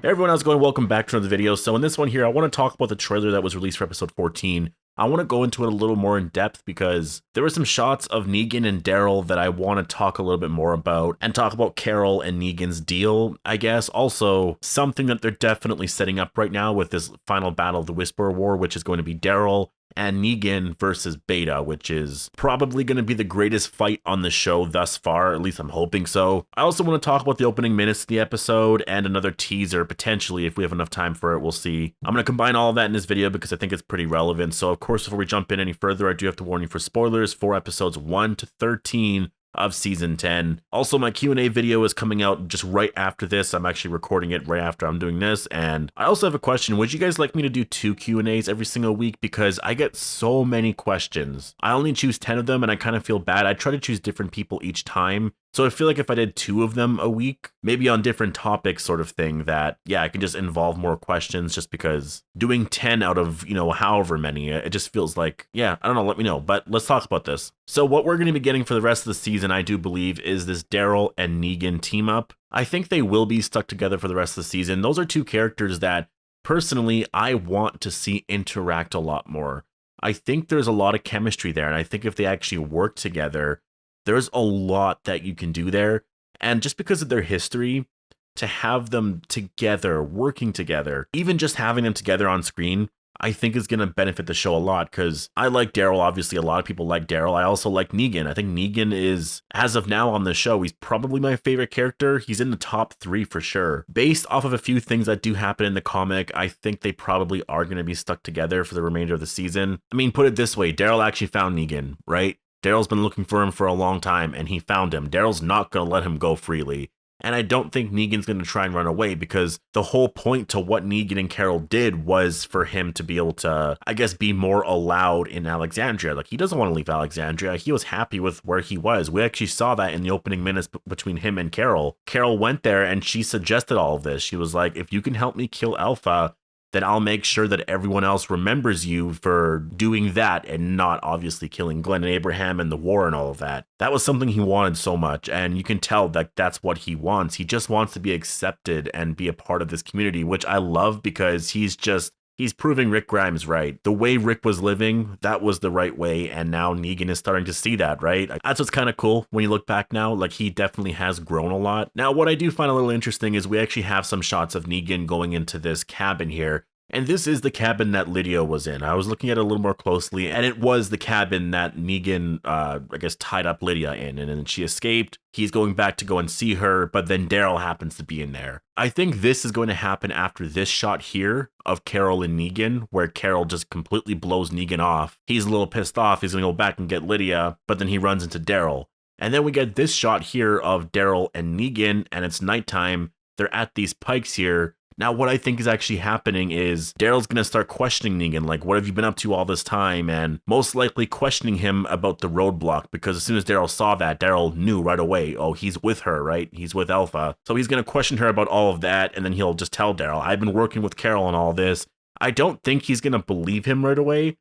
Hey everyone, how's it going? Welcome back to another video. So in this one here, I want to talk about the trailer that was released for episode 14. I want to go into it a little more in depth because there were some shots of Negan and Daryl that I want to talk a little bit more about and talk about Carol and Negan's deal, I guess. Also, something that they're definitely setting up right now with this final battle of the Whisperer War, which is going to be Daryl and Negan versus Beta, which is probably going to be the greatest fight on the show thus far. At least I'm hoping so. I also want to talk about the opening minutes of the episode and another teaser, potentially, if we have enough time for it. We'll see. I'm going to combine all of that in this video because I think it's pretty relevant. So, of course, before we jump in any further, I do have to warn you for spoilers for episodes 1 to 13 of season 10. Also, my Q&A video is coming out just right after this. I'm actually recording it right after I'm doing this. And I also have a question. Would you guys like me to do 2 Q&As every single week? Because I get so many questions. I only choose 10 of them and I kind of feel bad. I try to choose different people each time. So I feel like if I did 2 of them a week, maybe on different topics sort of thing, that, yeah, I can just involve more questions, just because doing 10 out of, however many, it just feels like, yeah, I don't know, let me know. But let's talk about this. So what we're going to be getting for the rest of the season, I do believe, is this Daryl and Negan team up. I think they will be stuck together for the rest of the season. Those are 2 characters that, personally, I want to see interact a lot more. I think there's a lot of chemistry there, and I think if they actually work together, there's a lot that you can do there. And just because of their history, to have them together, working together, even just having them together on screen, I think is going to benefit the show a lot, because I like Daryl. Obviously, a lot of people like Daryl. I also like Negan. I think Negan is, as of now on the show, he's probably my favorite character. He's in the top 3 for sure. Based off of a few things that do happen in the comic, I think they probably are going to be stuck together for the remainder of the season. I mean, put it this way, Daryl actually found Negan, right? Daryl's been looking for him for a long time, and he found him. Daryl's not going to let him go freely. And I don't think Negan's going to try and run away, because the whole point to what Negan and Carol did was for him to be able to, I guess, be more allowed in Alexandria. Like, he doesn't want to leave Alexandria. He was happy with where he was. We actually saw that in the opening minutes between him and Carol. Carol went there and she suggested all of this. She was like, if you can help me kill Alpha, then I'll make sure that everyone else remembers you for doing that and not obviously killing Glenn and Abraham and the war and all of that. That was something he wanted so much, and you can tell that that's what he wants. He just wants to be accepted and be a part of this community, which I love, because he's proving Rick Grimes right. The way Rick was living, that was the right way, and now Negan is starting to see that, right? That's what's kind of cool when you look back now. Like, he definitely has grown a lot. Now, what I do find a little interesting is we actually have some shots of Negan going into this cabin here. And this is the cabin that Lydia was in. I was looking at it a little more closely, and it was the cabin that Negan, I guess, tied up Lydia in, and then she escaped. He's going back to go and see her, but then Daryl happens to be in there. I think this is going to happen after this shot here of Carol and Negan, where Carol just completely blows Negan off. He's a little pissed off. He's going to go back and get Lydia, but then he runs into Daryl. And then we get this shot here of Daryl and Negan, and it's nighttime. They're at these pikes here. Now, what I think is actually happening is Daryl's going to start questioning Negan, like, what have you been up to all this time? And most likely questioning him about the roadblock, because as soon as Daryl saw that, Daryl knew right away, oh, he's with her, right? He's with Alpha. So he's going to question her about all of that, and then he'll just tell Daryl, I've been working with Carol on all this. I don't think he's going to believe him right away,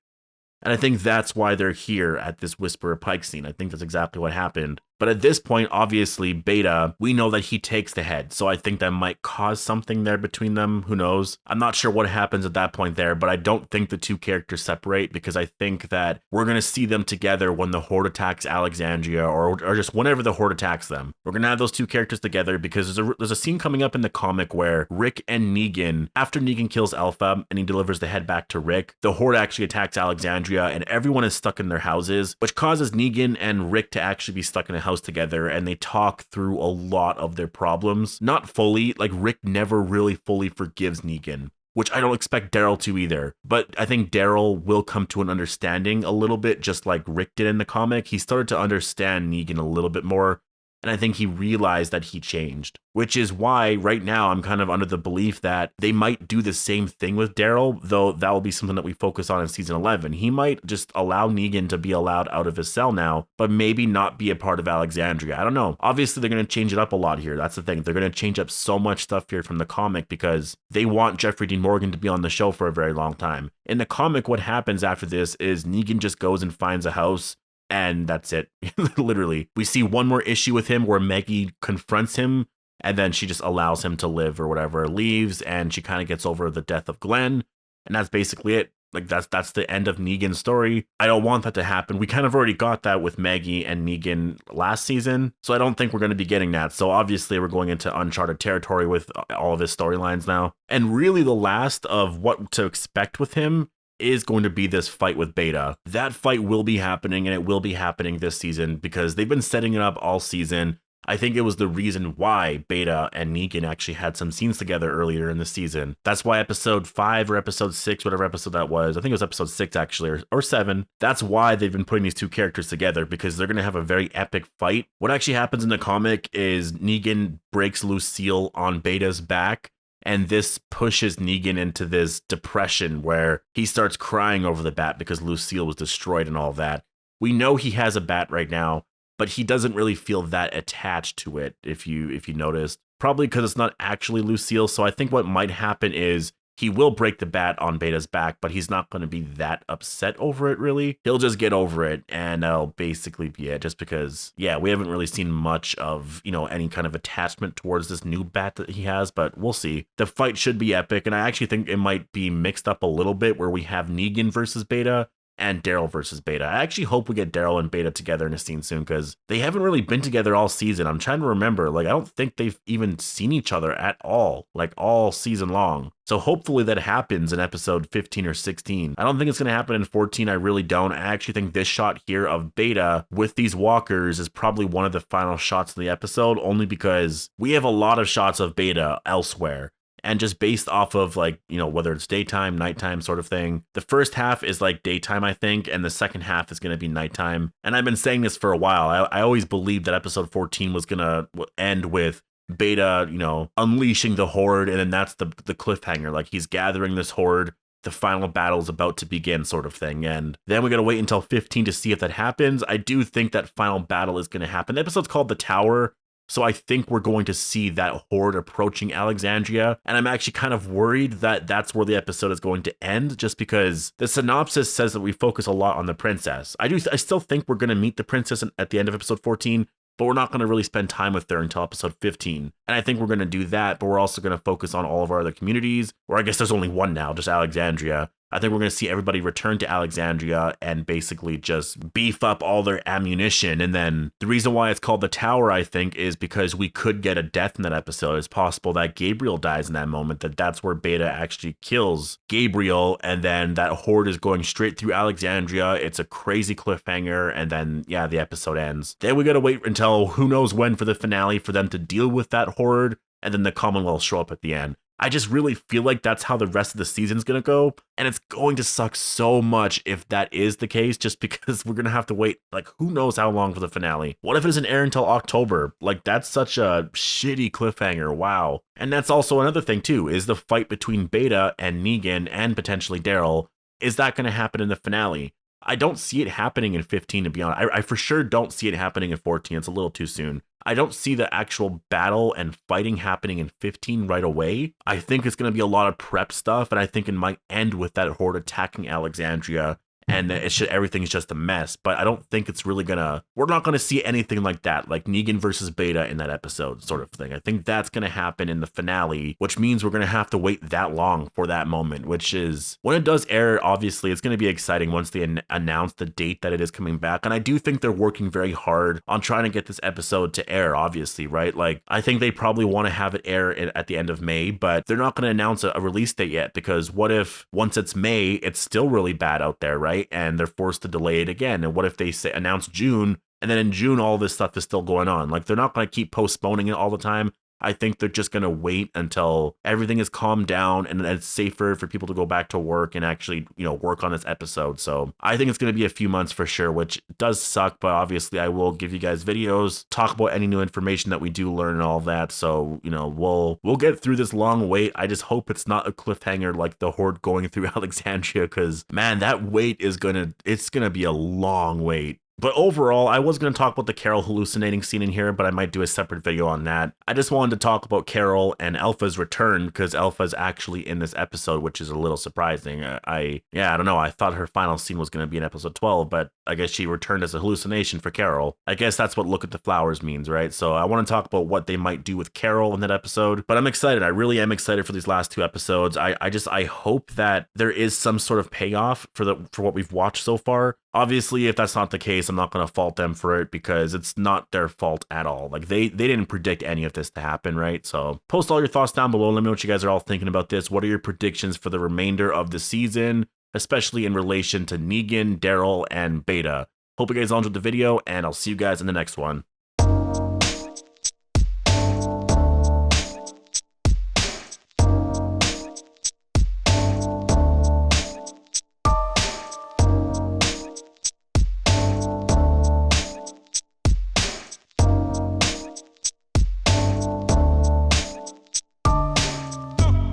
and I think that's why they're here at this Whisperer Pike scene. I think that's exactly what happened. But at this point, obviously, Beta, we know that he takes the head. So I think that might cause something there between them. Who knows? I'm not sure what happens at that point there, but I don't think the 2 characters separate, because I think that we're going to see them together when the Horde attacks Alexandria, or just whenever the Horde attacks them. We're going to have those 2 characters together, because there's a scene coming up in the comic where Rick and Negan, after Negan kills Alpha and he delivers the head back to Rick, the Horde actually attacks Alexandria and everyone is stuck in their houses, which causes Negan and Rick to actually be stuck in a house together, and they talk through a lot of their problems. Not fully, like, Rick never really fully forgives Negan, which I don't expect Daryl to either. But I think Daryl will come to an understanding a little bit, just like Rick did in the comic. He started to understand Negan a little bit more, and I think he realized that he changed, which is why right now I'm kind of under the belief that they might do the same thing with Daryl, though that will be something that we focus on in season 11. He might just allow Negan to be allowed out of his cell now, but maybe not be a part of Alexandria. I don't know. Obviously, they're going to change it up a lot here. That's the thing. They're going to change up so much stuff here from the comic, because they want Jeffrey Dean Morgan to be on the show for a very long time. In the comic, what happens after this is Negan just goes and finds a house, and that's it. Literally. We see one more issue with him where Maggie confronts him and then she just allows him to live or whatever, leaves, and she kind of gets over the death of Glenn, and that's basically it. Like that's the end of Negan's story. I don't want that to happen. We kind of already got that with Maggie and Negan last season, so I don't think we're going to be getting that. So obviously we're going into uncharted territory with all of his storylines now. And really the last of what to expect with him is going to be this fight with Beta. That fight will be happening, and it will be happening this season because they've been setting it up all season. I think it was the reason why Beta and Negan actually had some scenes together earlier in the season. That's why episode 5 or episode 6, whatever episode that was, I think it was episode 6 actually, or 7. That's why they've been putting these two characters together, because they're going to have a very epic fight. What actually happens in the comic is Negan breaks Lucille on Beta's back, and this pushes Negan into this depression where he starts crying over the bat because Lucille was destroyed and all that. We know he has a bat right now, but he doesn't really feel that attached to it, if you noticed. Probably because it's not actually Lucille, so I think what might happen is he will break the bat on Beta's back, but he's not going to be that upset over it, really. He'll just get over it, and that'll basically be it, just because, yeah, we haven't really seen much of, any kind of attachment towards this new bat that he has, but we'll see. The fight should be epic, and I actually think it might be mixed up a little bit, where we have Negan versus Beta, and Daryl versus Beta. I actually hope we get Daryl and Beta together in a scene soon, because they haven't really been together all season. I'm trying to remember. I don't think they've even seen each other at all, all season long. So hopefully that happens in episode 15 or 16. I don't think it's going to happen in 14. I really don't. I actually think this shot here of Beta with these walkers is probably one of the final shots of the episode, only because we have a lot of shots of Beta elsewhere. And just based off of whether it's daytime, nighttime sort of thing. The first half is daytime, I think, and the second half is going to be nighttime. And I've been saying this for a while. I always believed that episode 14 was going to end with Beta, unleashing the horde. And then that's the cliffhanger. He's gathering this horde. The final battle is about to begin sort of thing. And then we got to wait until 15 to see if that happens. I do think that final battle is going to happen. The episode's called The Tower. So I think we're going to see that horde approaching Alexandria. And I'm actually kind of worried that that's where the episode is going to end, just because the synopsis says that we focus a lot on the princess. I still think we're going to meet the princess at the end of episode 14, but we're not going to really spend time with her until episode 15. And I think we're going to do that, but we're also going to focus on all of our other communities, or I guess there's only one now, just Alexandria. I think we're going to see everybody return to Alexandria and basically just beef up all their ammunition. And then the reason why it's called The Tower, I think, is because we could get a death in that episode. It's possible that Gabriel dies in that moment, that's where Beta actually kills Gabriel. And then that horde is going straight through Alexandria. It's a crazy cliffhanger. And then, yeah, the episode ends. Then we got to wait until who knows when for the finale for them to deal with that horde. And then the Commonwealth show up at the end. I just really feel like that's how the rest of the season's going to go. And it's going to suck so much if that is the case, just because we're going to have to wait, who knows how long for the finale. What if it doesn't air until October? That's such a shitty cliffhanger. Wow. And that's also another thing, too, is the fight between Beta and Negan and potentially Daryl. Is that going to happen in the finale? I don't see it happening in 15, to be honest. I for sure don't see it happening in 14. It's a little too soon. I don't see the actual battle and fighting happening in 15 right away. I think it's going to be a lot of prep stuff, and I think it might end with that horde attacking Alexandria, and everything's just a mess. But I don't think it's really we're not gonna see anything like that, like Negan versus Beta in that episode sort of thing. I think that's gonna happen in the finale, which means we're gonna have to wait that long for that moment, which is, when it does air, obviously it's gonna be exciting once they announce the date that it is coming back. And I do think they're working very hard on trying to get this episode to air, obviously, right? I think they probably want to have it air at the end of May, but they're not gonna announce a release date yet, because what if once it's May, it's still really bad out there, right? And they're forced to delay it again. And what if they announce June, and then in June all this stuff is still going on? They're not going to keep postponing it all the time. I think they're just going to wait until everything is calmed down and it's safer for people to go back to work and actually, work on this episode. So I think it's going to be a few months for sure, which does suck, but obviously I will give you guys videos, talk about any new information that we do learn and all that. So, we'll get through this long wait. I just hope it's not a cliffhanger like the horde going through Alexandria, because man, that wait is it's going to be a long wait. But overall, I was going to talk about the Carol hallucinating scene in here, but I might do a separate video on that. I just wanted to talk about Carol and Alpha's return because Alpha's actually in this episode, which is a little surprising. I don't know. I thought her final scene was going to be in episode 12, but I guess she returned as a hallucination for Carol. I guess that's what Look at the Flowers means, right? So I want to talk about what they might do with Carol in that episode, but I'm excited. I really am excited for these last 2 episodes. I hope that there is some sort of payoff for what we've watched so far. Obviously, if that's not the case, I'm not going to fault them for it because it's not their fault at all. Like they didn't predict any of this to happen, right? So post all your thoughts down below. Let me know what you guys are all thinking about this. What are your predictions for the remainder of the season, especially in relation to Negan, Daryl, and Beta? Hope you guys all enjoyed the video, and I'll see you guys in the next one.